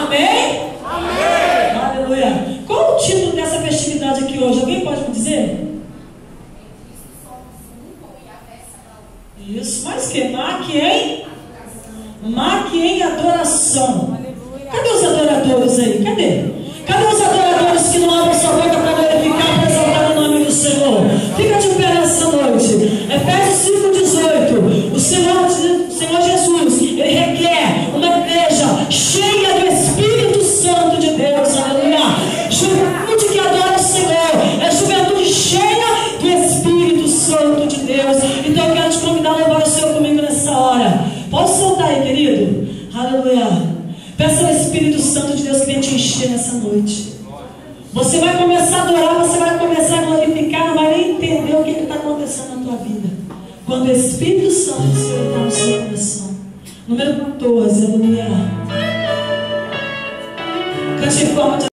Amém? Amém. Aleluia. Qual o título dessa festividade aqui hoje? Alguém pode me dizer? Isso, mas que? Marque em adoração. Cadê os adoradores aí? Cadê os adoradores que não abrem sua boca para glorificar, para exaltar o nome do Senhor? Fica de pé nessa noite. Efésios 5,18. O Senhor Jesus, Ele requer uma igreja cheia do Espírito Santo de Deus. Aleluia. Juventude que adora o Senhor é juventude cheia do Espírito Santo de Deus. Então eu quero te convidar a louvar o Senhor comigo nessa hora. Pode soltar aí, querido? Aleluia. Peça ao Espírito Santo de Deus que venha te encher nessa noite. Você vai começar a adorar, você vai começar a glorificar, não vai nem entender o que está acontecendo na tua vida. Quando o Espírito Santo se entrar no seu coração. Número 14, aleluia. Cante em forma de